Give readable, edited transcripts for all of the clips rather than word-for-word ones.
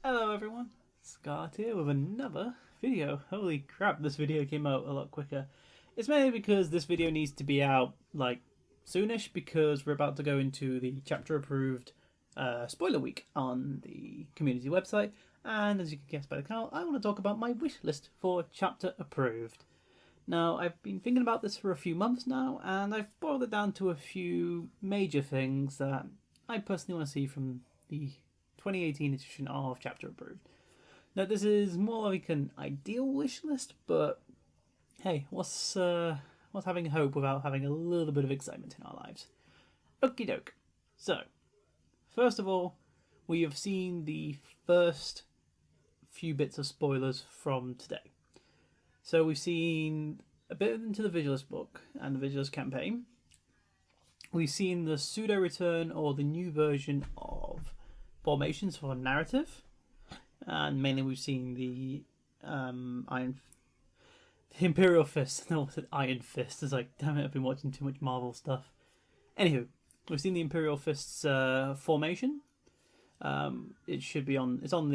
Hello everyone, Scott here with another video. Holy crap, this video came out a lot quicker. It's mainly because this video needs to be out like soonish because we're about to go into the chapter approved spoiler week on the community website, and as you can guess by the title, I want to talk about my wish list for chapter approved. Now, I've been thinking about this for a few months now, and I've boiled it down to a few major things that I personally want to see from the 2018 edition of Chapter Approved. Now, this is more like an ideal wish list, but hey, what's having hope without having a little bit of excitement in our lives? Okie doke. So, first of all, we have seen the first few bits of spoilers from today. So we've seen a bit into the Vigilus book and the Vigilus campaign. We've seen the pseudo-return or the new version of formations for narrative. And mainly we've seen the Imperial Fist. No, I said Iron Fist. It's like, damn it, I've been watching too much Marvel stuff. Anywho, we've seen the Imperial Fist's formation. It should be on... It's on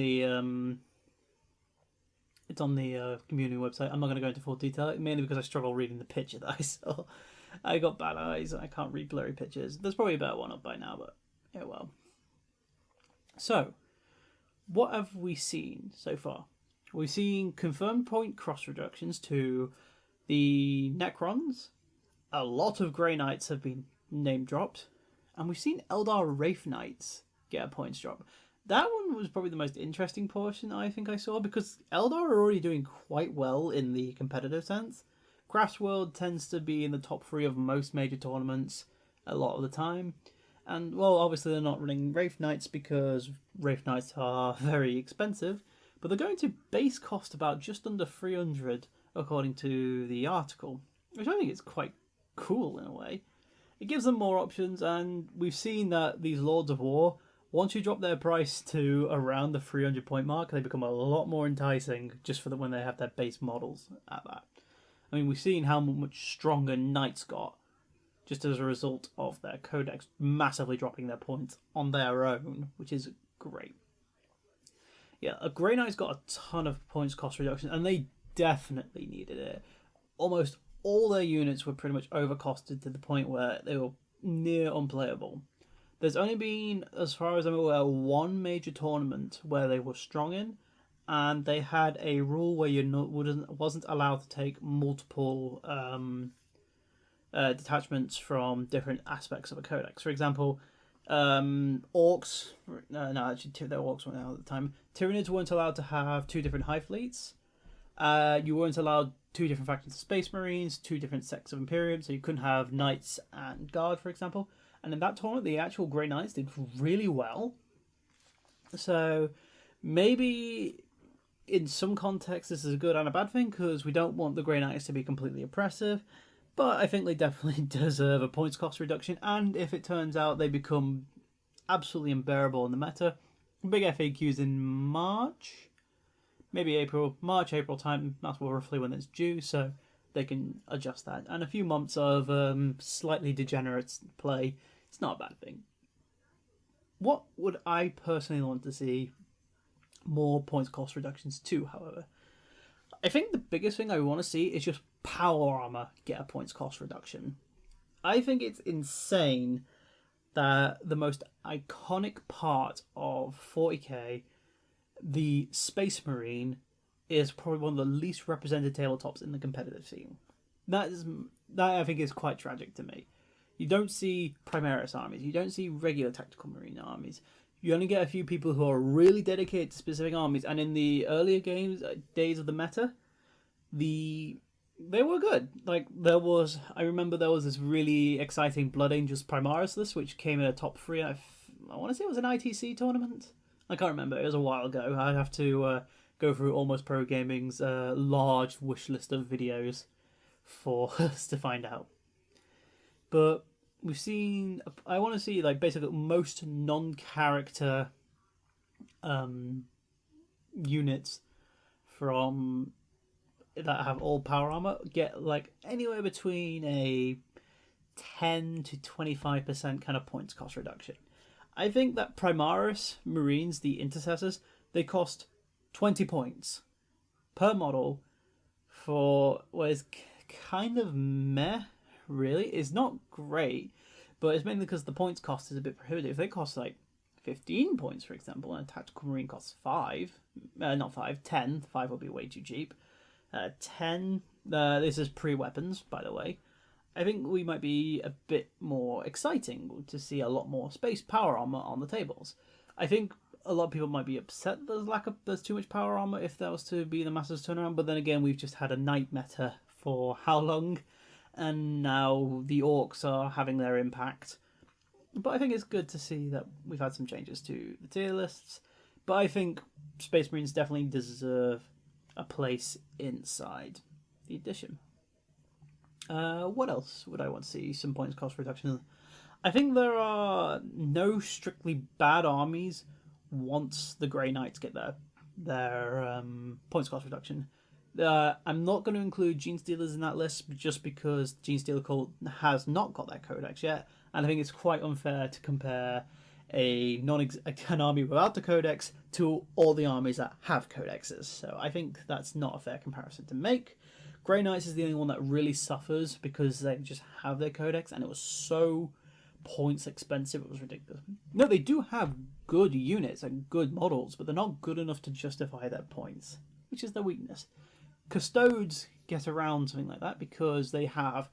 the community website. I'm not going to go into full detail, mainly because I struggle reading the picture that I saw. I got bad eyes and I can't read blurry pictures. There's probably a better one up by now, but yeah, well. So, what have we seen so far? We've seen confirmed point cross reductions to the Necrons. A lot of Grey Knights have been name dropped. And we've seen Eldar Wraith Knights get a points drop. That one was probably the most interesting portion I think I saw, because Eldar are already doing quite well in the competitive sense. Craftsworld tends to be in the top 3 of most major tournaments a lot of the time. And, well, obviously they're not running Wraith Knights because Wraith Knights are very expensive, but they're going to base cost about just under 300 according to the article, which I think is quite cool in a way. It gives them more options, and we've seen that these Lords of War, once you drop their price to around the 300 point mark, they become a lot more enticing just for when they have their base models at that. I mean, we've seen how much stronger Knights got just as a result of their codex massively dropping their points on their own, which is great. Yeah, a Grey Knight's got a ton of points cost reduction, and they definitely needed it. Almost all their units were pretty much overcosted to the point where they were near unplayable. There's only been, as far as I'm aware, one major tournament where they were strong in, and they had a rule where wasn't allowed to take multiple detachments from different aspects of a codex. For example, orcs. No, actually, their orcs weren't out at the time. Tyranids weren't allowed to have 2 different high fleets. You weren't allowed 2 different factions of Space Marines, 2 different sects of Imperium, so you couldn't have Knights and Guard, for example. And in that tournament, the actual Grey Knights did really well. So maybe in some contexts this is a good and a bad thing, because we don't want the Grey Knights to be completely oppressive. But I think they definitely deserve a points cost reduction. And if it turns out they become absolutely unbearable in the meta, big FAQs in March. Maybe April. March, April time. That's roughly when it's due. So they can adjust that. And a few months of slightly degenerate play, it's not a bad thing. What would I personally want to see more points cost reductions to, however? I think the biggest thing I want to see is just power armor get a points cost reduction. I think it's insane that the most iconic part of 40k, the Space Marine, is probably one of the least represented tabletops in the competitive scene. That I think is quite tragic to me. You don't see Primaris armies. You don't see regular tactical marine armies. You only get a few people who are really dedicated to specific armies. And in the earlier days of the meta, they were good. Like I remember there was this really exciting Blood Angels Primaris list, which came in a top 3. I want to say it was an ITC tournament. I can't remember. It was a while ago. I'd have to go through Almost Pro Gaming's large wish list of videos for us to find out. But we've seen... I want to see like basically most non-character units from that have all power armor get like anywhere between a 10 to 25% kind of points cost reduction. I think that Primaris Marines, the Intercessors, they cost 20 points per model for what is kind of meh, really. It's not great, but it's mainly because the points cost is a bit prohibitive. They cost like 15 points, for example, and a tactical marine costs 10. 5 will be way too cheap. 10, this is pre-weapons, by the way. I think we might be a bit more exciting to see a lot more space power armor on the tables. I think a lot of people might be upset there's too much power armor if that was to be the Masters turnaround, but then again, we've just had a knight meta for how long, and now the orcs are having their impact. But I think it's good to see that we've had some changes to the tier lists, but I think Space Marines definitely deserve a place inside the edition. What else would I want to see? Some points cost reduction. I think there are no strictly bad armies once the Grey Knights get their points cost reduction. I'm not going to include Gene Stealers in that list just because Gene Stealer Cult has not got their codex yet, and I think it's quite unfair to compare an army without the codex to all the armies that have codexes. So I think that's not a fair comparison to make. Grey Knights is the only one that really suffers because they just have their codex, and it was so points expensive, it was ridiculous. No, they do have good units and good models, but they're not good enough to justify their points, which is their weakness. Custodes get around something like that because they have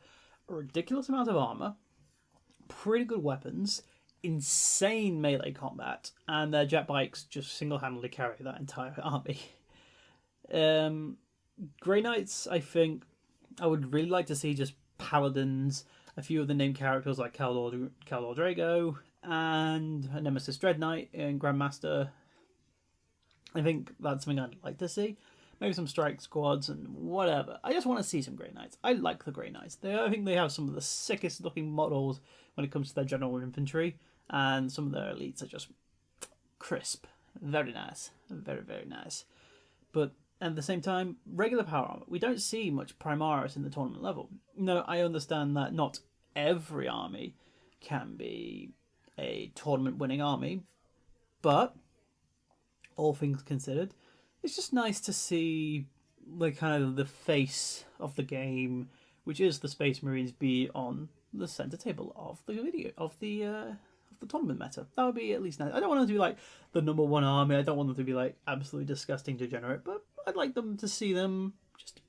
a ridiculous amount of armor, pretty good weapons, insane melee combat, and their jet bikes just single-handedly carry that entire army. Grey Knights, I think I would really like to see just paladins, a few of the named characters like Kaldor Drago and Nemesis Dread Knight and Grandmaster. I think that's something I'd like to see. Maybe some strike squads and whatever. I just want to see some Grey Knights. I like the Grey Knights. I think they have some of the sickest looking models when it comes to their general infantry, and some of their elites are just crisp. Very nice. Very, very nice. But at the same time, regular power armor. We don't see much Primaris in the tournament level. No, I understand that not every army can be a tournament-winning army, but all things considered, it's just nice to see like kind of the face of the game, which is the Space Marines, be on the center table of the video of the tournament meta. That would be at least nice. I don't want them to be like the number one army. I don't want them to be like absolutely disgusting degenerate, but I'd like them to see them just,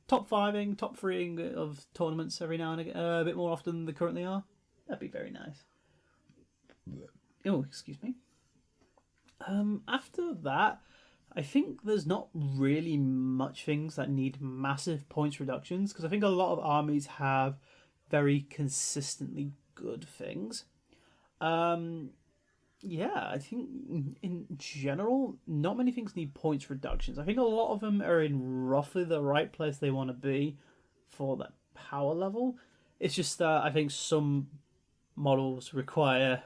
top 5ing, top 3ing of tournaments every now and again, a bit more often than they currently are. That'd be very nice. Oh, excuse me. After that, I think there's not really much things that need massive points reductions, because I think a lot of armies have very consistently good things. I think in general, not many things need points reductions. I think a lot of them are in roughly the right place they want to be for that power level. It's just that I think some models require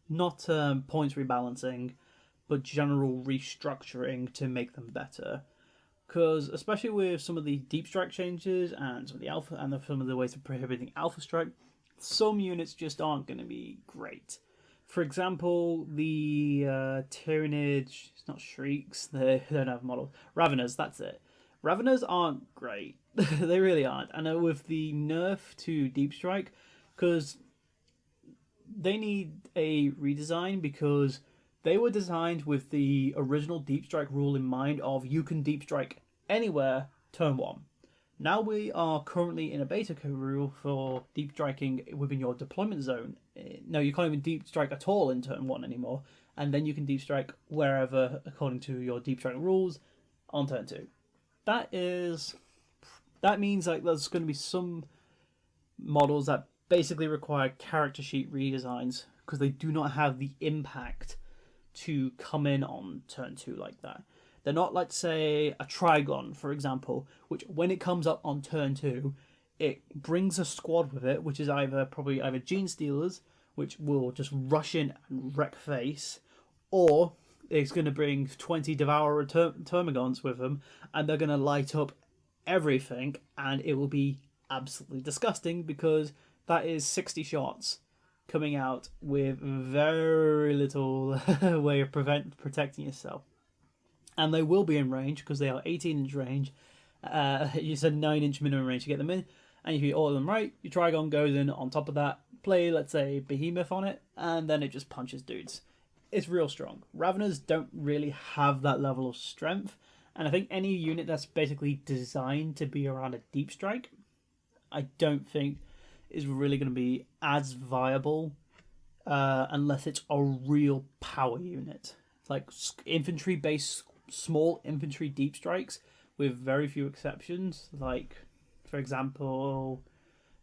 not points rebalancing, but general restructuring to make them better. Because especially with some of the deep strike changes and some of the alpha and some of the ways of prohibiting alpha strike, some units just aren't going to be great. For example, the Tyrannid, it's not Shrieks, they don't have models. Raveners, that's it. Raveners aren't great. They really aren't. And with the nerf to deep strike, because they need a redesign, because they were designed with the original deep strike rule in mind of you can deep strike anywhere turn 1. Now we are currently in a beta code rule for deep striking within your deployment zone. No, you can't even deep strike at all in turn 1 anymore, and then you can deep strike wherever according to your deep strike rules on turn 2. That means like there's going to be some models that basically require character sheet redesigns because they do not have the impact to come in on turn 2 like that. They're not like, say, a Trigon, for example, which when it comes up on turn 2, it brings a squad with it, which is either Gene Stealers, which will just rush in and wreck face, or it's going to bring 20 Devourer Termagants with them, and they're going to light up everything, and it will be absolutely disgusting because that is 60 shots coming out with very little way of protecting yourself. And they will be in range because they are 18-inch range. You said 9-inch minimum range to get them in. And if you order them right, your Trigon goes in on top of that, play, let's say, Behemoth on it, and then it just punches dudes. It's real strong. Raveners don't really have that level of strength, and I think any unit that's basically designed to be around a deep strike, I don't think is really going to be as viable unless it's a real power unit. It's like infantry-based, small infantry deep strikes, with very few exceptions, like, for example,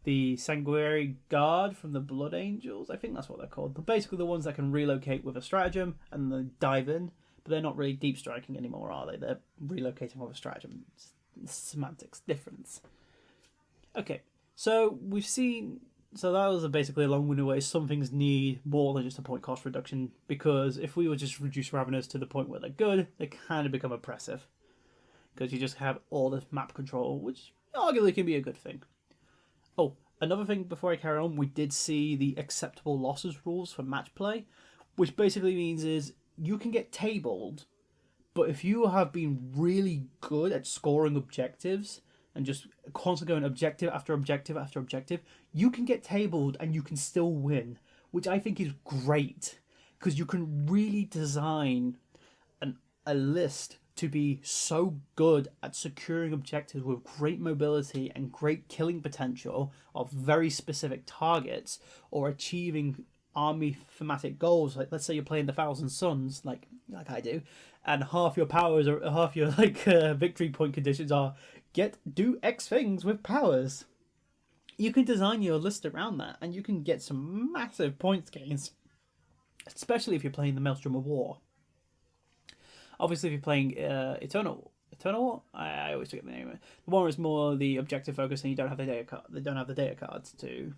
the Sanguinary Guard from the Blood Angels. I think that's what they're called. But basically the ones that can relocate with a stratagem and then dive in. But they're not really deep striking anymore, are they? They're relocating with a stratagem. It's semantics difference. Okay, so we've seen... So that was basically a long-winded way. Some things need more than just a point cost reduction, because if we would just reduce Raveners to the point where they're good, they kind of become oppressive. Because you just have all this map control, which arguably can be a good thing. Oh, another thing before I carry on, we did see the acceptable losses rules for match play, which basically means is you can get tabled, but if you have been really good at scoring objectives and just constantly going objective after objective after objective, you can get tabled and you can still win, which I think is great, because you can really design a list to be so good at securing objectives with great mobility and great killing potential of very specific targets, or achieving army thematic goals. Like, let's say you're playing the Thousand Suns, like I do, and half your powers or half your victory point conditions are do X things with powers. You can design your list around that, and you can get some massive points gains, especially if you're playing the Maelstrom of War. Obviously, if you're playing Eternal War, I always forget the name of it. The one is more the objective focus, and you don't have the data card. They don't have the data cards to.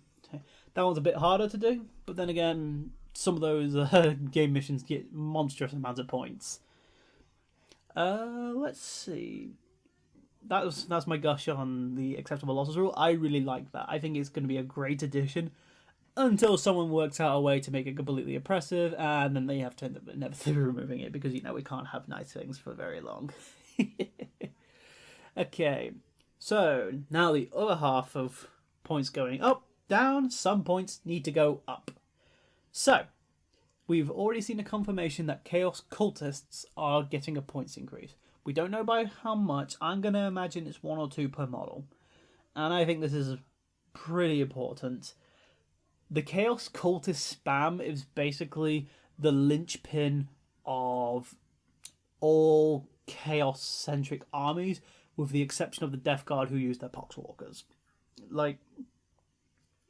That one's a bit harder to do, but then again, some of those game missions get monstrous amounts of points. Let's see. That's my gush on the acceptable losses rule. I really like that. I think it's going to be a great addition. Until someone works out a way to make it completely oppressive, and then they have to end up inevitably removing it, because, we can't have nice things for very long. Okay, so now the other half of points going up, down, some points need to go up. So, we've already seen a confirmation that Chaos Cultists are getting a points increase. We don't know by how much. I'm going to imagine it's 1 or 2 per model. And I think this is pretty important. The Chaos Cultist spam is basically the linchpin of all Chaos-centric armies, with the exception of the Death Guard, who use their Poxwalkers. Like,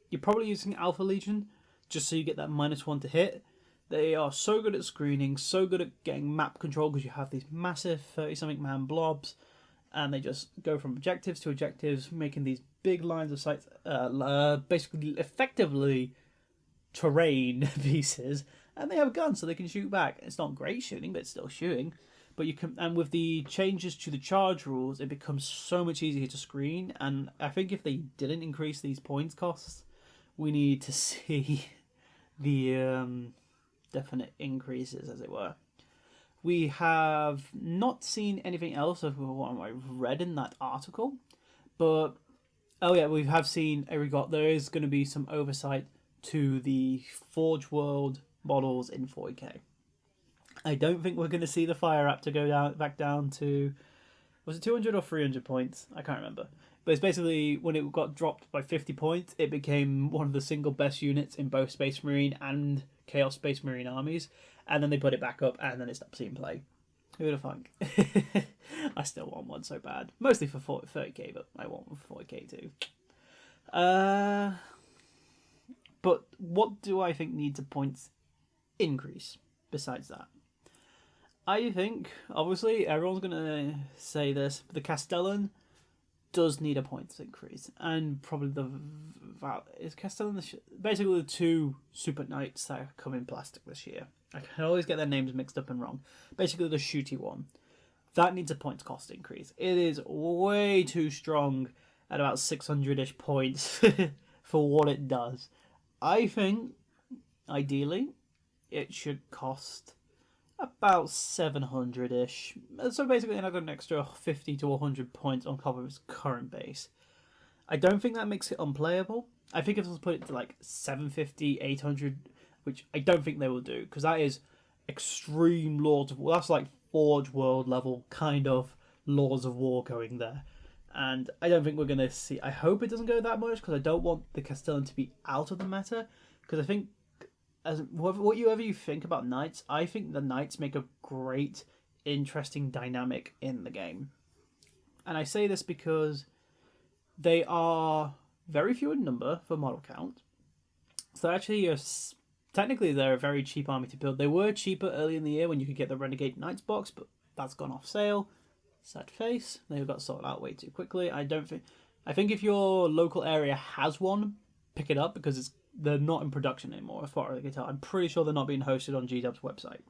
you're probably using Alpha Legion just so you get that -1 to hit. They are so good at screening, so good at getting map control, because you have these massive 30-something man blobs, and they just go from objectives to objectives, making these big lines of sight, basically effectively terrain pieces, and they have guns so they can shoot back. It's not great shooting, but it's still shooting. But you can, and with the changes to the charge rules, it becomes so much easier to screen. And I think if they didn't increase these points costs, we need to see the definite increases, as it were. We have not seen anything else of what I've read in that article, but we have seen there is going to be some oversight to the Forge World models in 40k. I don't think we're going to see the Fire App to go back down to, was it 200 or 300 points? I can't remember. But it's basically, when it got dropped by 50 points, it became one of the single best units in both Space Marine and Chaos Space Marine armies. And then they put it back up, and then it stopped seeing play. Who would have thunk? I still want one so bad. Mostly for 30k, but I want one for 40k too. But what do I think needs a points increase besides that? I think, obviously, everyone's going to say this, but the Castellan does need a points increase. And probably is Castellan basically the 2 Super Knights that come in plastic this year. I can always get their names mixed up and wrong. Basically the shooty one. That needs a points cost increase. It is way too strong at about 600-ish points for what it does. I think ideally, it should cost about 700-ish. So basically, I got an extra 50 to 100 points on top of its current base. I don't think that makes it unplayable. I think if I was put it to like 750, 800, which I don't think they will do, because that is extreme Lords of War. That's like Forge World level kind of Lords of War going there. And I don't think we're going to see... I hope it doesn't go that much, because I don't want the Castellan to be out of the meta. Because I think, whatever you think about Knights, I think the Knights make a great, interesting dynamic in the game. And I say this because they are very few in number for model count. So actually, technically, they're a very cheap army to build. They were cheaper early in the year when you could get the Renegade Knights box, but that's gone off sale. Sad face. They got sorted out way too quickly. I think if your local area has one, pick it up, because they're not in production anymore, as far as I can tell. I'm pretty sure they're not being hosted on GW's website.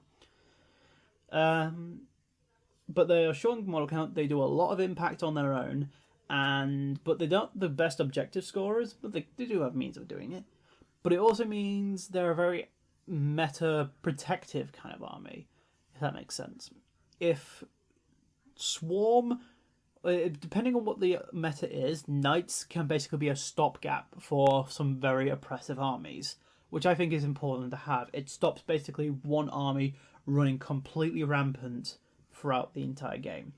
But they are showing model count. They do a lot of impact on their own, but they're not the best objective scorers, but they do have means of doing it. But it also means they're a very meta protective kind of army, if that makes sense. If Swarm, depending on what the meta is, Knights can basically be a stopgap for some very oppressive armies, which I think is important to have. It stops basically one army running completely rampant throughout the entire game.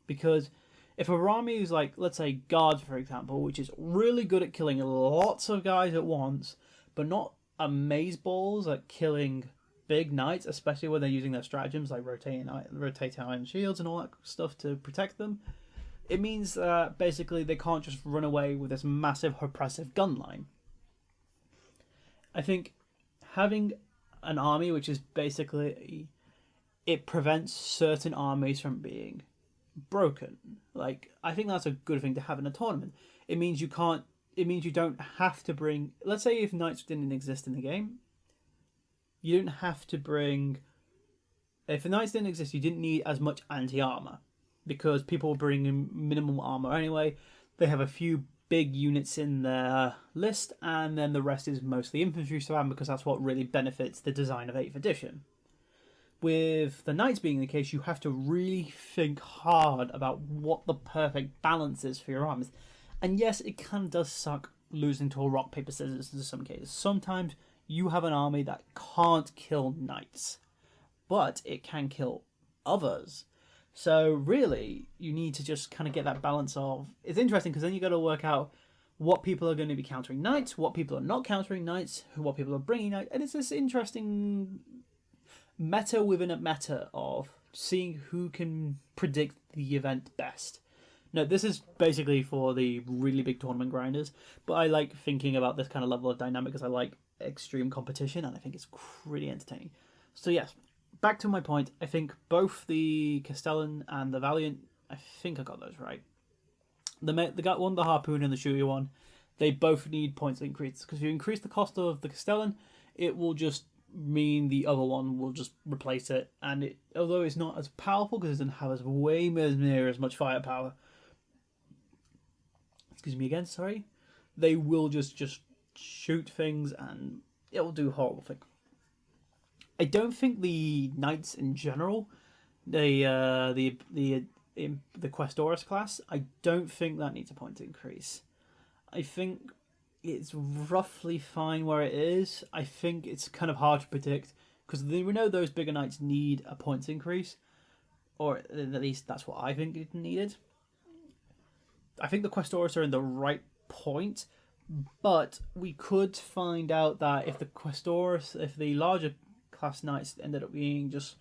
Because if a army is like, let's say, Guards, for example, which is really good at killing lots of guys at once, but not amazeballs at killing big Knights, especially when they're using their stratagems like rotating iron shields and all that stuff to protect them, it means that basically they can't just run away with this massive oppressive gun line. I think having an army which is basically, it prevents certain armies from being broken. Like, I think that's a good thing to have in a tournament. It means you don't have to bring, let's say if Knights didn't exist in the game, you didn't have to bring... If the Knights didn't exist, you didn't need as much anti-armor, because people were bringing minimum armor anyway. They have a few big units in their list, and then the rest is mostly infantry surround, because that's what really benefits the design of 8th edition. With the Knights being the case, you have to really think hard about what the perfect balance is for your armies. And yes, it kind of does suck losing to a rock, paper, scissors in some cases. Sometimes you have an army that can't kill Knights, but it can kill others. So really, you need to just kind of get that balance of... It's interesting, because then you got to work out what people are going to be countering Knights, what people are not countering Knights, what people are bringing Knights. And it's this interesting meta within a meta of seeing who can predict the event best. No, this is basically for the really big tournament grinders, but I like thinking about this kind of level of dynamic because I like extreme competition, and I think it's pretty entertaining. So yes, back to my point. I think both the Castellan and the Valiant, I think I got those right. The one, the Harpoon and the Shooty one, they both need points increase, because if you increase the cost of the Castellan, it will just mean the other one will just replace it, and although it's not as powerful because it doesn't have way near as much firepower, excuse me again, sorry, they will just shoot things and it will do horrible things. I don't think the Knights in general, the Questoris class, I don't think that needs a point increase. I think it's roughly fine where it is. I think it's kind of hard to predict, because we know those bigger Knights need a points increase, or at least that's what I think it needed. I think the Questoris are in the right point, but we could find out that if the larger class Knights ended up being just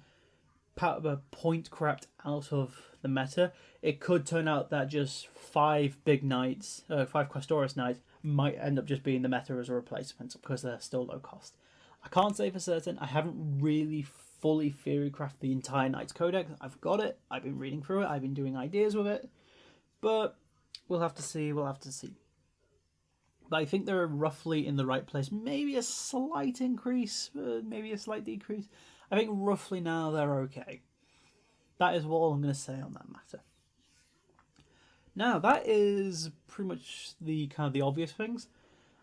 point crept out of the meta, it could turn out that just 5 Questoris Knights might end up just being the meta as a replacement, because they're still low cost. I can't say for certain. I haven't really fully theory crafted the entire Knights Codex. I've got it. I've been reading through it. I've been doing ideas with it. But we'll have to see. But I think they're roughly in the right place. Maybe a slight increase, maybe a slight decrease. I think roughly now they're okay. That is all I'm going to say on that matter. Now, that is pretty much the kind of the obvious things.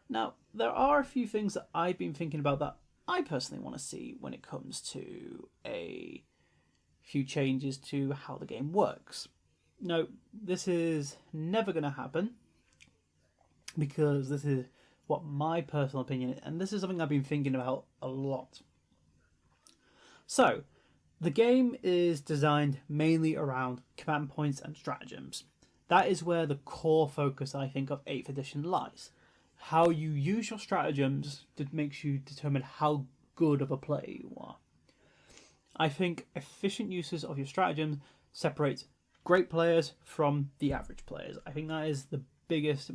Now, there are a few things that I've been thinking about that I personally want to see when it comes to a few changes to how the game works. No, this is never going to happen because this is what my personal opinion is, and this is something I've been thinking about a lot. So, the game is designed mainly around command points and stratagems. That is where the core focus, I think, of 8th edition lies. How you use your stratagems that makes you determine how good of a player you are. I think efficient uses of your stratagems separates great players from the average players. I think that is the biggest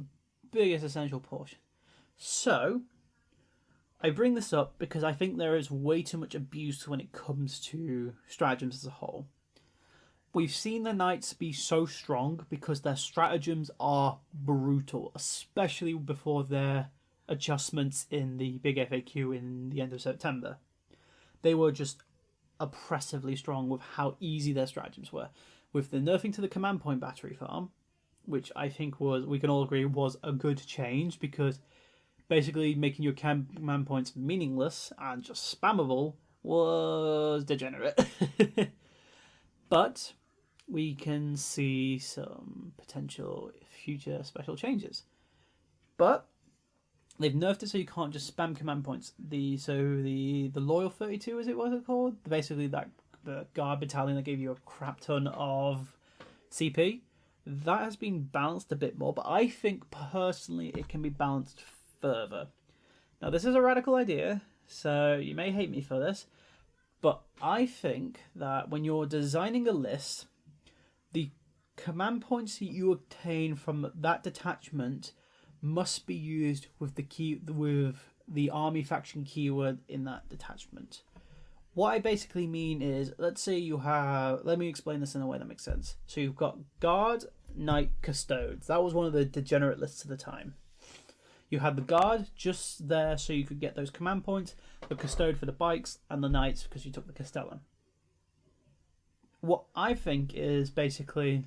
essential portion. So, I bring this up because I think there is way too much abuse when it comes to stratagems as a whole. We've seen the knights be so strong because their stratagems are brutal, especially before their adjustments in the big FAQ in the end of September. They were just oppressively strong with how easy their stratagems were. With the nerfing to the command point battery farm, which I think we can all agree was a good change because basically making your command points meaningless and just spammable was degenerate. But we can see some potential future special changes. But they've nerfed it so you can't just spam command points. The Loyal 32, is it what it's called? Basically the guard battalion that gave you a crap ton of CP. That has been balanced a bit more, but I think personally it can be balanced further. Now this is a radical idea, so you may hate me for this, but I think that when you're designing a list, the command points that you obtain from that detachment must be used with the army faction keyword in that detachment. What I basically mean is, let's say you have, let me explain this in a way that makes sense. So you've got guard, knight, custodes. That was one of the degenerate lists at the time. You had the guard just there so you could get those command points, the custode for the bikes, and the knights because you took the castellan. What I think is basically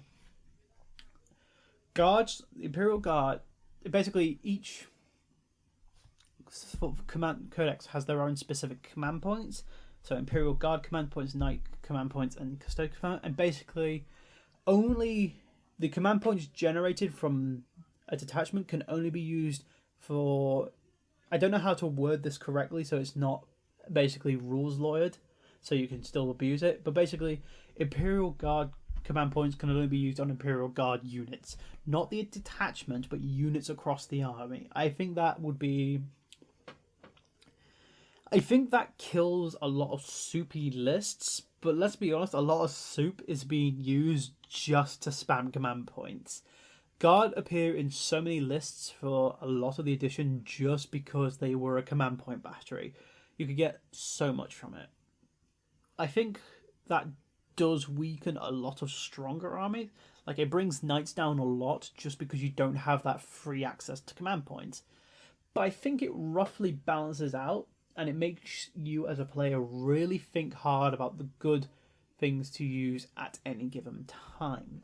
guards, the Imperial Guard, basically each command codex has their own specific command points. So Imperial Guard command points, Knight command points, and Custode command, and basically only the command points generated from a detachment can only be used for, I don't know how to word this correctly so it's not basically rules lawyered, so you can still abuse it, but basically Imperial Guard command points can only be used on Imperial Guard units, not the detachment, but units across the army. I think that kills a lot of soupy lists, but let's be honest, a lot of soup is being used just to spam command points. Guard appear in so many lists for a lot of the edition just because they were a command point battery. You could get so much from it. I think that does weaken a lot of stronger armies. Like, it brings knights down a lot just because you don't have that free access to command points. But I think it roughly balances out, and it makes you as a player really think hard about the good things to use at any given time.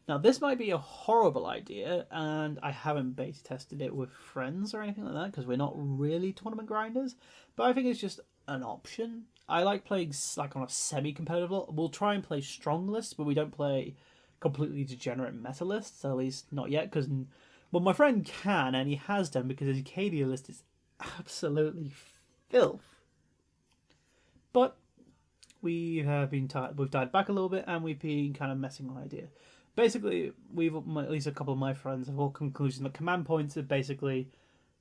Now, this might be a horrible idea, and I haven't beta tested it with friends or anything like that because we're not really tournament grinders, but I think it's just an option. I like playing like on a semi-competitive level. We'll try and play strong lists, but we don't play completely degenerate meta lists, at least not yet, because, well, my friend can, and he has done, because his Acadia list is absolutely filth. But we've died back a little bit, and we've been kind of messing with the idea. Basically, at least a couple of my friends have all conclusion that command points are basically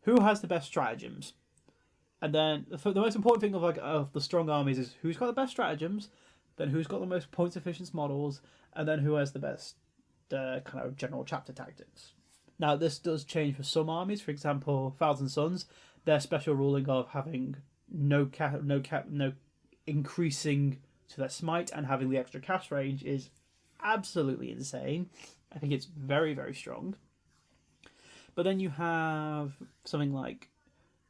who has the best stratagems. And then the most important thing of the strong armies is who's got the best stratagems, then who's got the most points efficient models, and then who has the best kind of general chapter tactics. Now, this does change for some armies. For example, Thousand Sons, their special ruling of having no increasing to their smite and having the extra cast range is absolutely insane. I think it's very, very strong. But then you have something like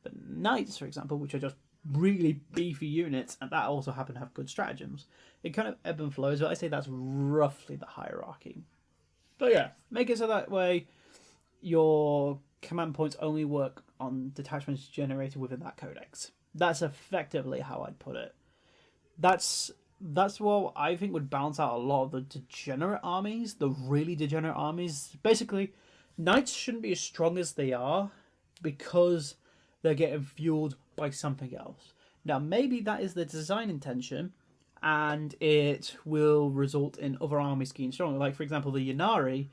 the Knights, for example, which are just really beefy units, and that also happen to have good stratagems. It kind of ebb and flows, but I say that's roughly the hierarchy. But yeah, make it so that way your command points only work on detachments generated within that codex. That's effectively how I'd put it. That's what I think would balance out a lot of the degenerate armies, the really degenerate armies. Basically, knights shouldn't be as strong as they are because they're getting fueled by something else. Now, maybe that is the design intention, and it will result in other armies getting stronger. Like, for example, the Ynnari,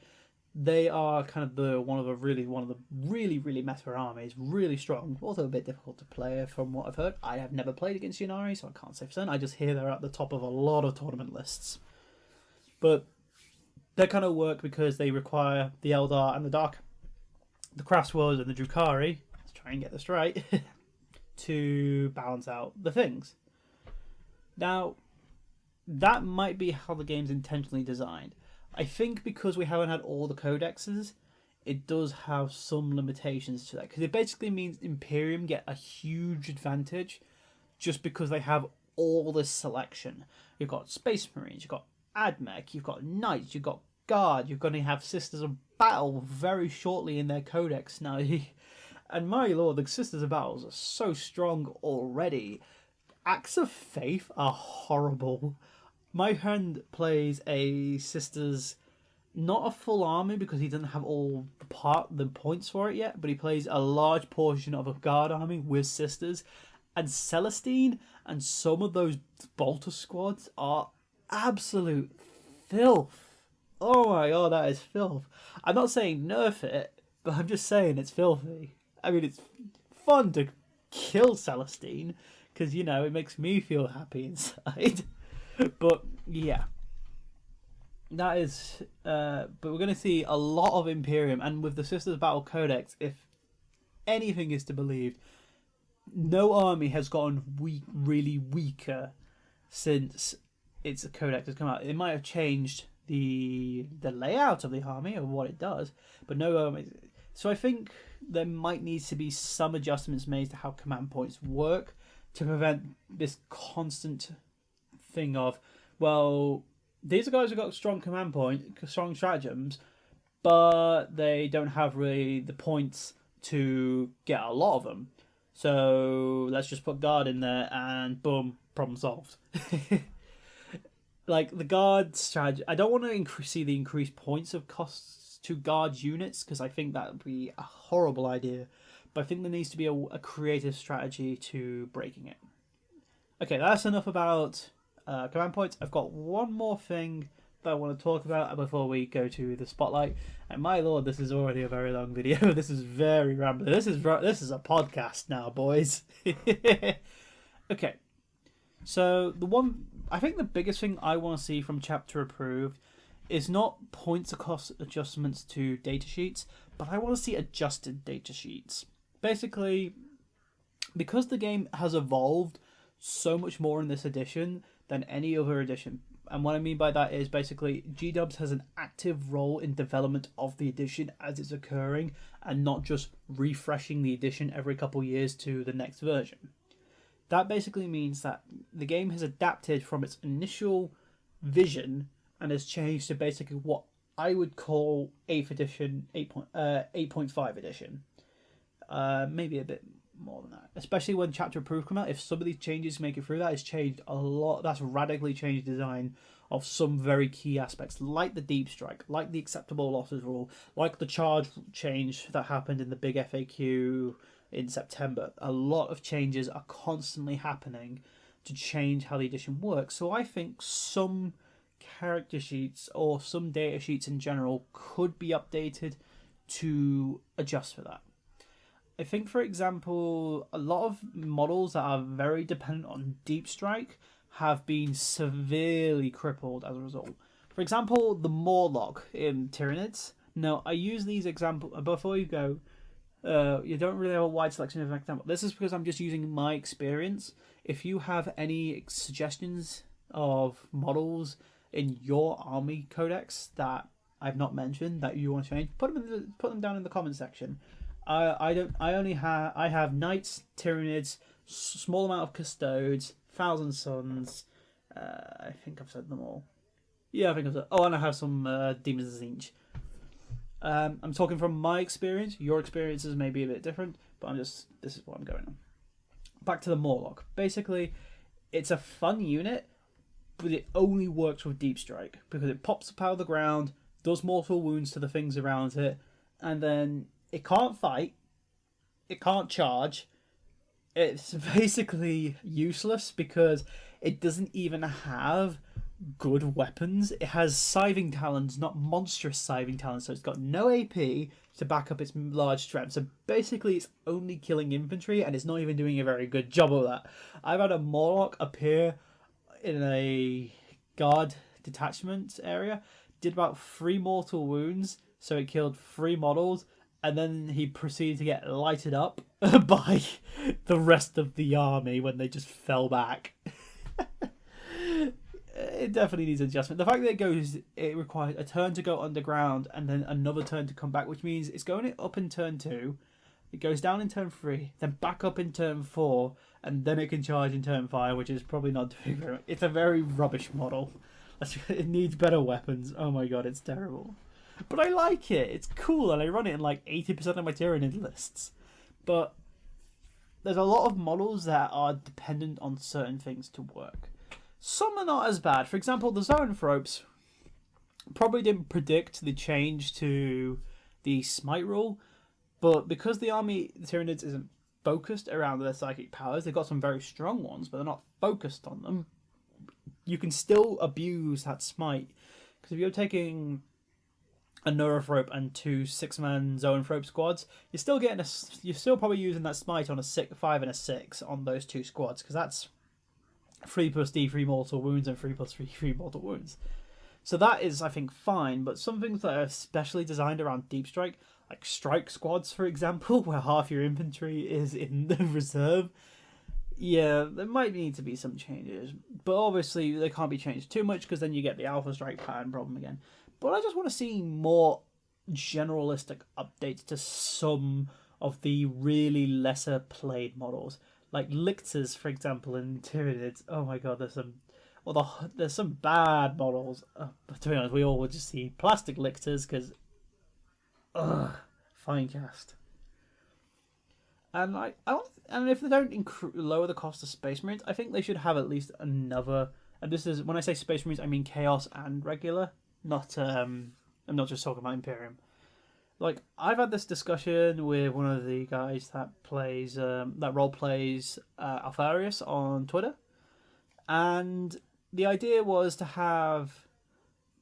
they are kind of one of the really meta armies, really strong, also a bit difficult to play from what I've heard. I have never played against Ynnari, so I can't say for certain. I just hear they're at the top of a lot of tournament lists. But they kind of work because they require the Eldar and the Craftswells and the Drukhari, let's try and get this right, to balance out the things. Now, that might be how the game's intentionally designed. I think because we haven't had all the codexes, it does have some limitations to that. Because it basically means Imperium get a huge advantage just because they have all this selection. You've got Space Marines, you've got Admech, you've got Knights, you've got Guard, you're going to have Sisters of Battle very shortly in their codex now. And my lord, the Sisters of Battles are so strong already. Acts of Faith are horrible. My friend plays a Sisters, not a full army because he doesn't have all the points for it yet, but he plays a large portion of a Guard army with Sisters. And Celestine and some of those Bolter squads are absolute filth. Oh my god, that is filth. I'm not saying nerf it, but I'm just saying it's filthy. I mean, it's fun to kill Celestine because, you know, it makes me feel happy inside. But yeah, that is. But we're going to see a lot of Imperium, and with the Sisters Battle Codex, if anything is to believe, no army has gotten really weaker since its codex has come out. It might have changed the layout of the army or what it does, but no army. So I think there might need to be some adjustments made to how command points work to prevent this constant thing of, well, these are guys who got strong strong stratagems, but they don't have really the points to get a lot of them. So let's just put Guard in there and boom, problem solved. Like the Guard strategy, I don't want to see the increased points of costs to Guard units because I think that would be a horrible idea. But I think there needs to be a creative strategy to breaking it. Okay, that's enough about command points. I've got one more thing that I want to talk about before we go to the spotlight. And my lord, this is already a very long video. This is very rambling. This is a podcast now, boys. Okay, so I think the biggest thing I want to see from Chapter Approved is not points of cost adjustments to datasheets, but I want to see adjusted datasheets. Basically, because the game has evolved so much more in this edition than any other edition. And what I mean by that is basically G-Dubs has an active role in development of the edition as it's occurring and not just refreshing the edition every couple of years to the next version. That basically means that the game has adapted from its initial vision and has changed to basically what I would call 8th edition, 8.5 edition. Maybe a bit more than that, especially when Chapter Approved come out. If some of these changes make it through, that has changed a lot. That's radically changed design of some very key aspects, like the deep strike, like the acceptable losses rule, like the charge change that happened in the big FAQ in September. A lot of changes are constantly happening to change how the edition works. So I think some character sheets or some data sheets in general could be updated to adjust for that. I think, for example, a lot of models that are very dependent on Deep Strike have been severely crippled as a result. For example, the Morlock in Tyranids. Now, I use these examples before you go. You don't really have a wide selection of examples. This is because I'm just using my experience. If you have any suggestions of models in your army codex that I've not mentioned that you want to change, put them down in the comment section. I have Knights, Tyranids, small amount of Custodes, Thousand Sons. I think I've said them all. Yeah, I think I've said. Oh, and I have some Demons of Zinch. I'm talking from my experience. Your experiences may be a bit different, but this is what I'm going on. back to the Morlock. Basically, it's a fun unit, but it only works with Deep Strike because it pops up out of the ground, does mortal wounds to the things around it, and then it can't fight, it can't charge. It's basically useless because it doesn't even have good weapons. It has scything talons, not monstrous scything talons, so it's got no AP to back up its large strength. So basically it's only killing infantry, and it's not even doing a very good job of that. I've had a Morlock appear in a guard detachment area, did about 3 mortal wounds, so it killed 3 models, and then he proceeded to get lighted up by the rest of the army when they just fell back. It definitely needs adjustment. The fact that it requires a turn to go underground and then another turn to come back, which means it's going up in turn 2, it goes down in turn 3, then back up in turn 4, and then it can charge in turn 5, which is probably not doing very much. It's a very rubbish model. It needs better weapons. Oh my god, it's terrible. But I like it. It's cool, and I run it in like 80% of my Tyranid lists. But there's a lot of models that are dependent on certain things to work. Some are not as bad. For example, the Zoanthropes probably didn't predict the change to the Smite rule, but because the Tyranids isn't focused around their psychic powers, they've got some very strong ones, but they're not focused on them. You can still abuse that Smite, because if you're taking a Neurothrope and 2 6-man Zoanthrope squads, you're still probably using that Smite on a 5 and a 6 on those 2 squads, because that's 3 plus D3 mortal wounds and 3 plus 3 mortal wounds. So that is, I think, fine, but some things that are especially designed around Deep Strike, like strike squads, for example, where half your infantry is in the reserve, yeah, there might need to be some changes. But obviously, they can't be changed too much, because then you get the Alpha Strike pattern problem again. But I just want to see more generalistic updates to some of the really lesser played models. Like Lictors, for example, in Tyranids. Oh my god, there's some bad models. But to be honest, we all would just see plastic Lictors because, fine cast. And and if they don't lower the cost of Space Marines, I think they should have at least another. And this is, when I say Space Marines, I mean Chaos and regular. Not I'm not just talking about Imperium. Like, I've had this discussion with one of the guys that plays that role plays Alfarius on Twitter, and the idea was to have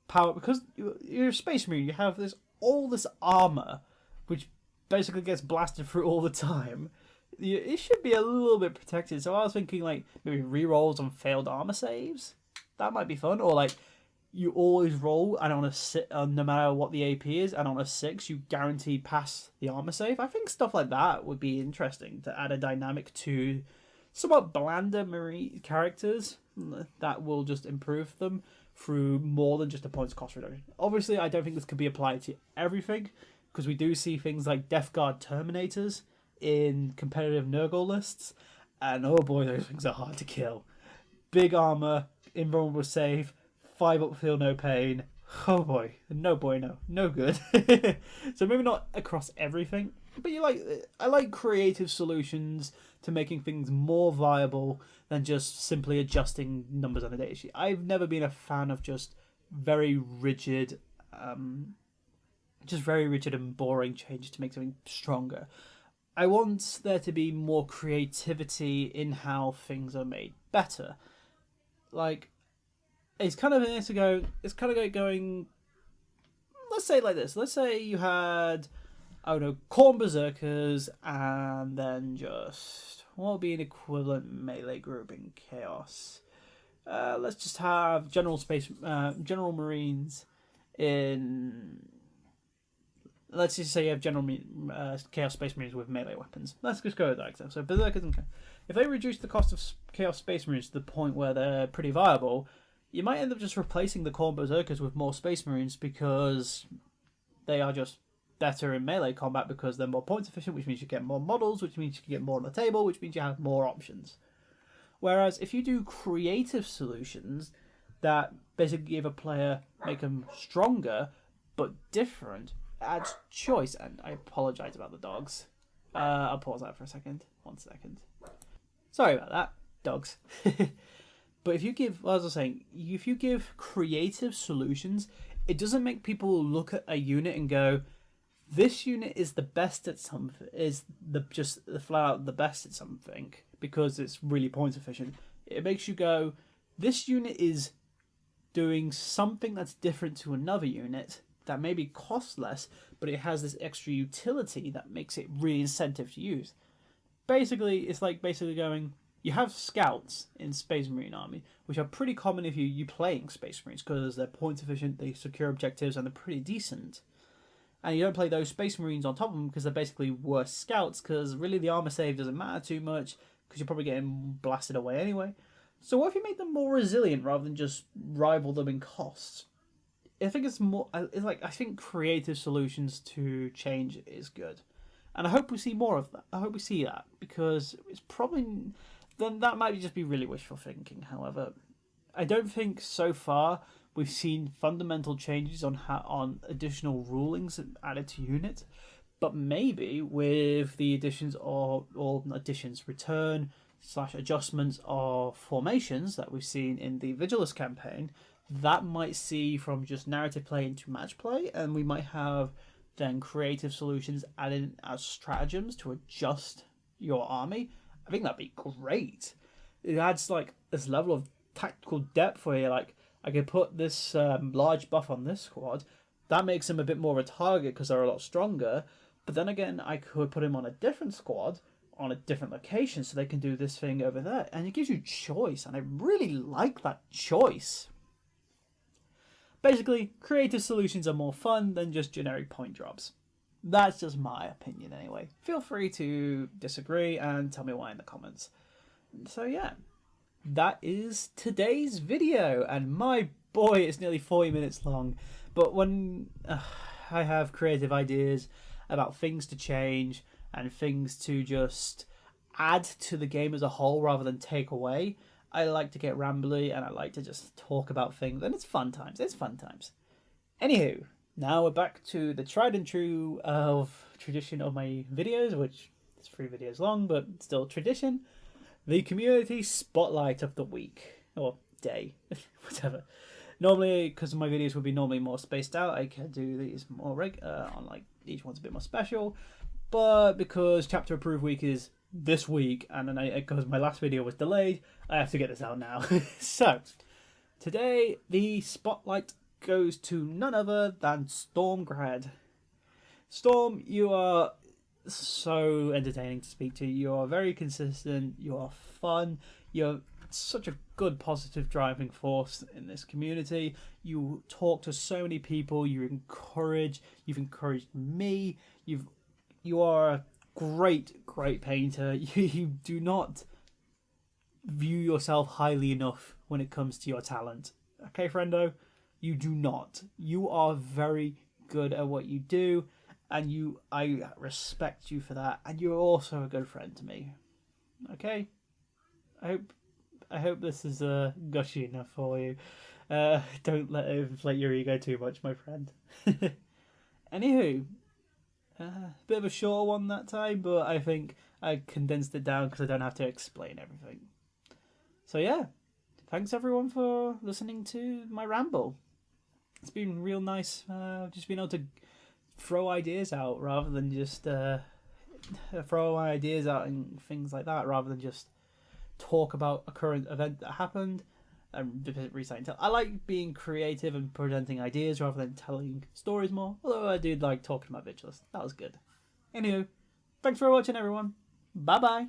power, because you're a Space Marine. You have all this armor, which basically gets blasted through all the time. It should be a little bit protected. So I was thinking, like, maybe rerolls on failed armor saves. That might be fun, or like, you always roll, and on no matter what the AP is, and on a 6, you guarantee pass the armor save. I think stuff like that would be interesting to add a dynamic to somewhat blander Marine characters that will just improve them through more than just a points cost reduction. Obviously, I don't think this could be applied to everything, because we do see things like Death Guard Terminators in competitive Nurgle lists, and oh boy, those things are hard to kill. Big armor, invulnerable save, 5 up, feel no pain. Oh boy, no good. So maybe not across everything, but I like creative solutions to making things more viable than just simply adjusting numbers on a data sheet. I've never been a fan of just very rigid and boring changes to make something stronger. I want there to be more creativity in how things are made better. Like, it's kind of going. Let's say it like this. Let's say you had, I don't know, Khorne Berserkers, and then just what would be an equivalent melee group in Chaos? Let's just have General Marines in. Let's just say you have Chaos Space Marines with melee weapons. Let's just go with that example. So Berserkers and if they reduce the cost of Chaos Space Marines to the point where they're pretty viable, you might end up just replacing the Khorne Berserkers with more Space Marines, because they are just better in melee combat because they're more points efficient, which means you get more models, which means you can get more on the table, which means you have more options. Whereas if you do creative solutions that basically give a player, make them stronger but different, adds choice. And I apologise about the dogs. I'll pause that for a second. 1 second. Sorry about that, dogs. But if you give, as I was saying, if you give creative solutions, it doesn't make people look at a unit and go, this unit is the best at something, is just the flat out the best at something because it's really point efficient. It makes you go, this unit is doing something that's different to another unit that maybe costs less, but it has this extra utility that makes it really incentive to use. Basically, it's like going, you have scouts in Space Marine Army, which are pretty common if you playing Space Marines because they're point efficient, they secure objectives, and they're pretty decent. And you don't play those Space Marines on top of them because they're basically worse scouts because really the armor save doesn't matter too much because you're probably getting blasted away anyway. So what if you make them more resilient rather than just rival them in costs? I think it's more. It's like I think creative solutions to change is good, and I hope we see more of that. I hope we see that because it's probably then that might just be really wishful thinking. However, I don't think so far we've seen fundamental changes on additional rulings added to units, but maybe with the additions or return / adjustments of formations that we've seen in the Vigilus campaign, that might see from just narrative play into match play, and we might have then creative solutions added as stratagems to adjust your army. I think that'd be great. It adds like this level of tactical depth where you're like, I could put this large buff on this squad. That makes them a bit more of a target because they're a lot stronger. But then again, I could put him on a different squad on a different location so they can do this thing over there. And it gives you choice, and I really like that choice. Basically, creative solutions are more fun than just generic point drops. That's just my opinion anyway. Feel free to disagree and tell me why in the comments. So yeah, that is today's video, and my boy, it's nearly 40 minutes long. But when I have creative ideas about things to change and things to just add to the game as a whole rather than take away, I like to get rambly and I like to just talk about things, and it's fun times. It's fun times. Anywho, now we're back to the tried and true of tradition of my videos, which is 3 videos long, but still tradition. The community spotlight of the week or day, whatever. Normally, because my videos would be normally more spaced out, I can do these more on like each one's a bit more special. But because chapter approved week is this week, and then because my last video was delayed, I have to get this out now. So today the spotlight goes to none other than Stormgrad. Storm, you are so entertaining to speak to. You are very consistent. You are fun. You're such a good positive driving force in this community. You talk to so many people. You've encouraged me. You are a great painter. You do not view yourself highly enough when it comes to your talent. Okay, friendo? You do not. You are very good at what you do, and I respect you for that, and you're also a good friend to me. Okay? I hope this is gushy enough for you. Don't let it inflate your ego too much, my friend. Anywho, bit of a shorter one that time, but I think I condensed it down because I don't have to explain everything. So yeah, thanks everyone for listening to my ramble. It's been real nice just being able to throw ideas out rather than just throw my ideas out and things like that, rather than just talk about a current event that happened and reciting. I like being creative and presenting ideas rather than telling stories more, although I did like talking about Vigilus. That was good. Anywho, thanks for watching everyone. Bye bye.